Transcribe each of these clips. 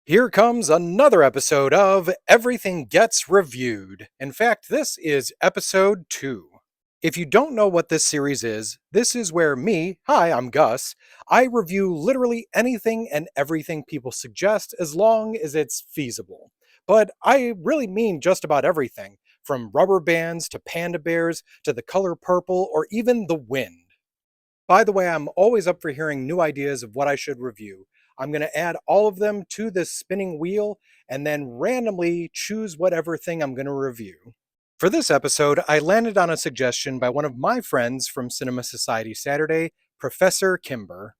Here comes another episode of Everything Gets Reviewed. In fact, this is episode 2. If you don't know what this series is, this is where hi, I'm Gus, I review literally anything and everything people suggest as long as it's feasible. But I really mean just about everything, from rubber bands to panda bears to the color purple or even the wind. By the way, I'm always up for hearing new ideas of what I should review. I'm going to add all of them to this spinning wheel and then randomly choose whatever thing I'm going to review. For this episode, I landed on a suggestion by one of my friends from Cinema Society Saturday, Professor Kimber.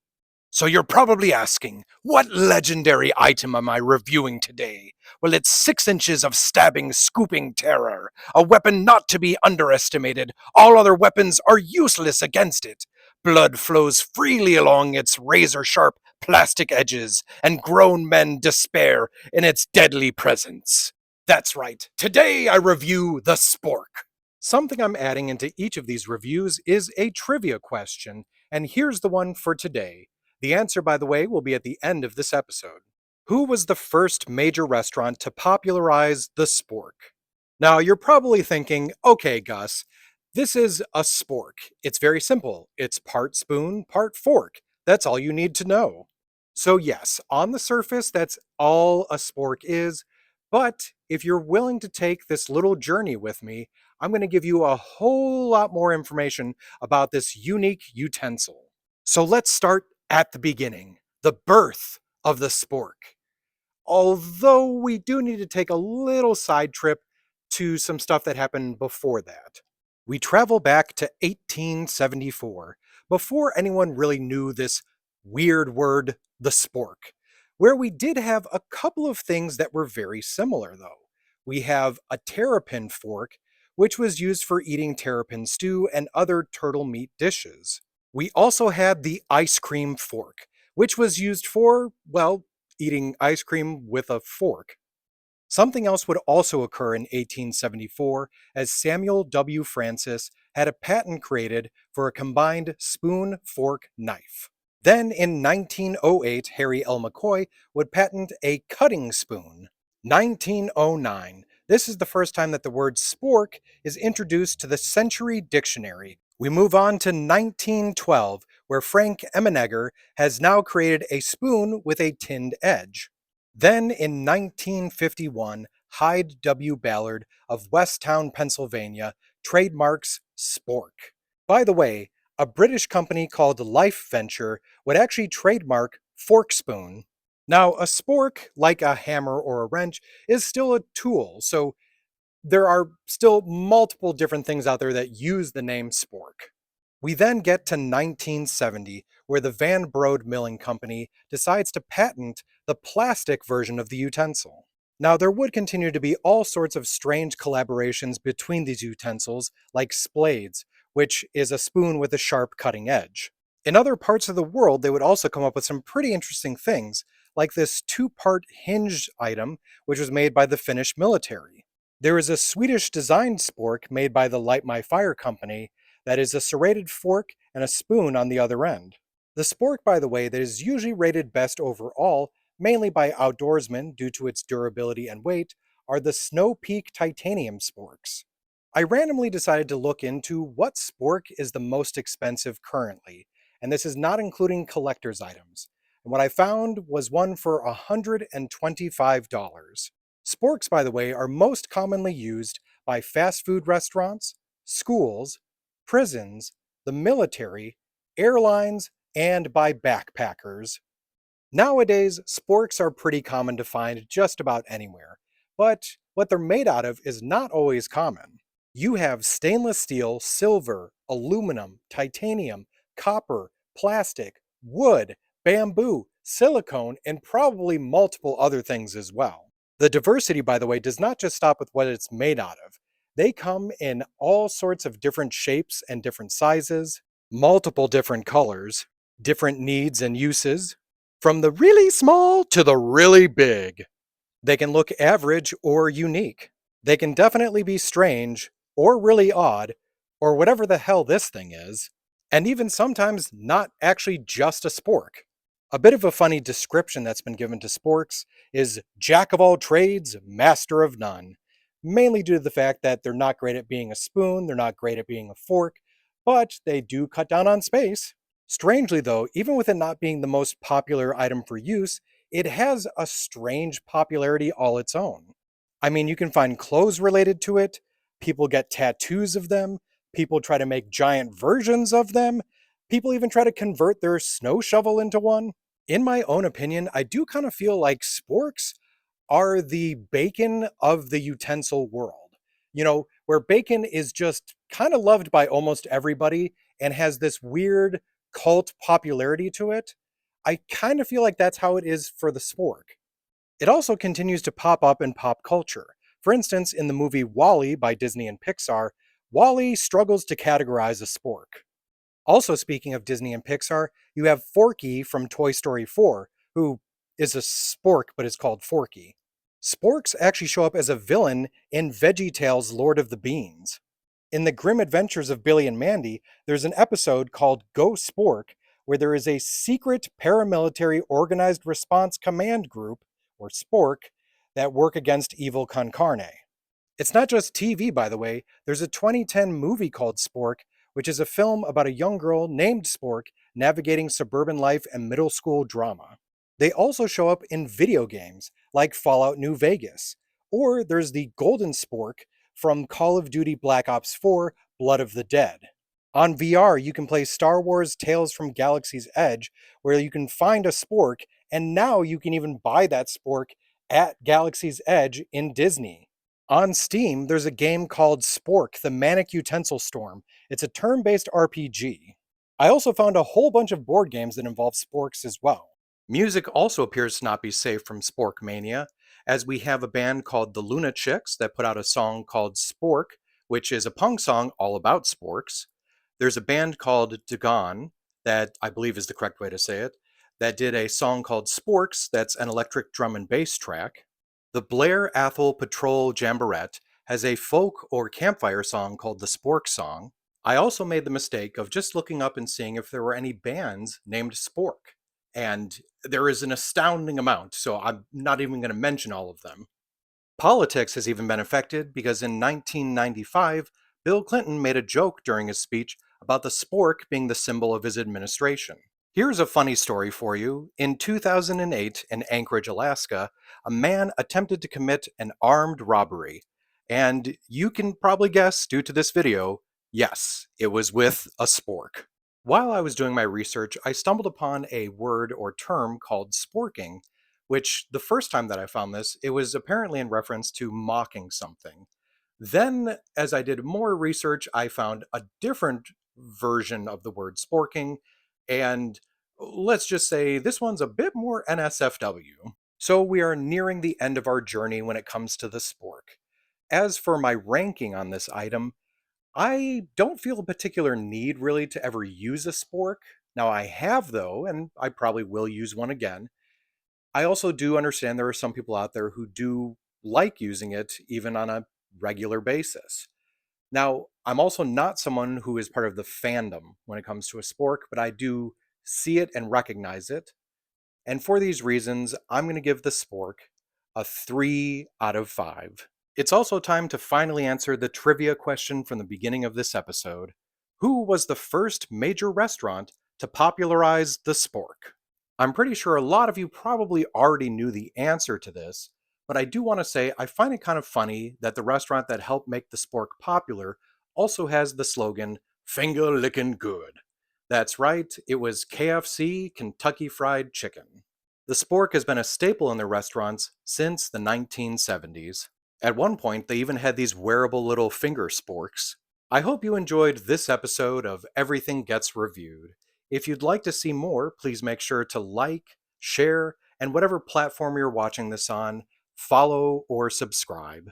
So you're probably asking, what legendary item am I reviewing today? Well, it's 6 inches of stabbing, scooping terror, a weapon not to be underestimated. All other weapons are useless against it. Blood flows freely along its razor-sharp plastic edges, and grown men despair in its deadly presence. That's right, today I review the Spork. Something I'm adding into each of these reviews is a trivia question, and here's the one for today. The answer, by the way, will be at the end of this episode. Who was the first major restaurant to popularize the spork? Now, you're probably thinking, okay, Gus, this is a spork. It's very simple. It's part spoon, part fork. That's all you need to know. So, yes, on the surface, that's all a spork is. But if you're willing to take this little journey with me, I'm going to give you a whole lot more information about this unique utensil. So let's start at the beginning, the birth of the spork. Although we do need to take a little side trip to some stuff that happened before that. We travel back to 1874, before anyone really knew this weird word, the spork, where we did have a couple of things that were very similar, though. We have a terrapin fork, which was used for eating terrapin stew and other turtle meat dishes. We also had the ice cream fork, which was used for, well, eating ice cream with a fork. Something else would also occur in 1874 as Samuel W. Francis had a patent created for a combined spoon, fork, knife. Then in 1908, Harry L. McCoy would patent a cutting spoon. 1909, this is the first time that the word spork is introduced to the Century Dictionary. We move on to 1912, where Frank Emenegger has now created a spoon with a tinned edge. Then in 1951, Hyde W. Ballard of Westtown, Pennsylvania, trademarks Spork. By the way, a British company called Life Venture would actually trademark fork spoon. Now, a spork, like a hammer or a wrench, is still a tool, so there are still multiple different things out there that use the name spork. We then get to 1970, where the Van Brode Milling Company decides to patent the plastic version of the utensil. Now, there would continue to be all sorts of strange collaborations between these utensils, like splades, which is a spoon with a sharp cutting edge. In other parts of the world, they would also come up with some pretty interesting things, like this 2-part hinged item, which was made by the Finnish military. There is a Swedish designed spork made by the Light My Fire company that is a serrated fork and a spoon on the other end. The spork, by the way, that is usually rated best overall, mainly by outdoorsmen due to its durability and weight, are the Snow Peak titanium sporks. I randomly decided to look into what spork is the most expensive currently, and this is not including collector's items. And what I found was one for $125. Sporks, by the way, are most commonly used by fast food restaurants, schools, prisons, the military, airlines, and by backpackers. Nowadays, sporks are pretty common to find just about anywhere, but what they're made out of is not always common. You have stainless steel, silver, aluminum, titanium, copper, plastic, wood, bamboo, silicone, and probably multiple other things as well. The diversity, by the way, does not just stop with what it's made out of. They come in all sorts of different shapes and different sizes, multiple different colors, different needs and uses, from the really small to the really big. They can look average or unique. They can definitely be strange or really odd, or whatever the hell this thing is, and even sometimes not actually just a spork. A bit of a funny description that's been given to sporks is jack of all trades, master of none, mainly due to the fact that they're not great at being a spoon, they're not great at being a fork, but they do cut down on space. Strangely, though, even with it not being the most popular item for use, it has a strange popularity all its own. I mean, you can find clothes related to it, people get tattoos of them, people try to make giant versions of them, people even try to convert their snow shovel into one. In my own opinion, I do kind of feel like sporks are the bacon of the utensil world. Where bacon is just kind of loved by almost everybody and has this weird cult popularity to it. I kind of feel like that's how it is for the spork. It also continues to pop up in pop culture. For instance, in the movie Wall-E by Disney and Pixar, Wall-E struggles to categorize a spork. Also, speaking of Disney and Pixar, you have Forky from Toy Story 4, who is a spork but is called Forky. Sporks actually show up as a villain in VeggieTales' Lord of the Beans. In the Grim Adventures of Billy and Mandy, there's an episode called Go Spork, where there is a secret paramilitary organized response command group, or Spork, that work against evil con carne. It's not just TV, by the way. There's a 2010 movie called Spork, which is a film about a young girl named Spork navigating suburban life and middle school drama. They also show up in video games like Fallout New Vegas, or there's the Golden Spork from Call of Duty Black Ops 4 Blood of the Dead. On VR, you can play Star Wars Tales from Galaxy's Edge, where you can find a spork, and now you can even buy that spork at Galaxy's Edge in Disney. On Steam, there's a game called Spork, the Manic Utensil Storm. It's a turn-based RPG. I also found a whole bunch of board games that involve sporks as well. Music also appears to not be safe from Spork Mania, as we have a band called the Luna Chicks that put out a song called Spork, which is a punk song all about sporks. There's a band called Dagon, that I believe is the correct way to say it, that did a song called Sporks that's an electric drum and bass track. The Blair Athol Patrol Jamborette has a folk or campfire song called the Spork Song. I also made the mistake of just looking up and seeing if there were any bands named Spork. And there is an astounding amount, so I'm not even going to mention all of them. Politics has even been affected because in 1995, Bill Clinton made a joke during his speech about the spork being the symbol of his administration. Here's a funny story for you. In 2008, in Anchorage, Alaska, a man attempted to commit an armed robbery. And you can probably guess, due to this video, yes, it was with a spork. While I was doing my research, I stumbled upon a word or term called sporking, which the first time that I found this, it was apparently in reference to mocking something. Then, as I did more research, I found a different version of the word sporking, and let's just say this one's a bit more NSFW. So we are nearing the end of our journey when it comes to the spork. As for my ranking on this item, I don't feel a particular need really to ever use a spork. Now I have though, and I probably will use one again. I also do understand there are some people out there who do like using it even on a regular basis. Now, I'm also not someone who is part of the fandom when it comes to a spork, but I do see it and recognize it. And for these reasons, I'm going to give the spork a 3 out of 5. It's also time to finally answer the trivia question from the beginning of this episode. Who was the first major restaurant to popularize the spork? I'm pretty sure a lot of you probably already knew the answer to this, but I do want to say I find it kind of funny that the restaurant that helped make the spork popular also has the slogan, "Finger lickin' good." That's right, it was KFC, Kentucky Fried Chicken. The spork has been a staple in their restaurants since the 1970s. At one point, they even had these wearable little finger sporks. I hope you enjoyed this episode of Everything Gets Reviewed. If you'd like to see more, please make sure to like, share, and whatever platform you're watching this on, follow or subscribe.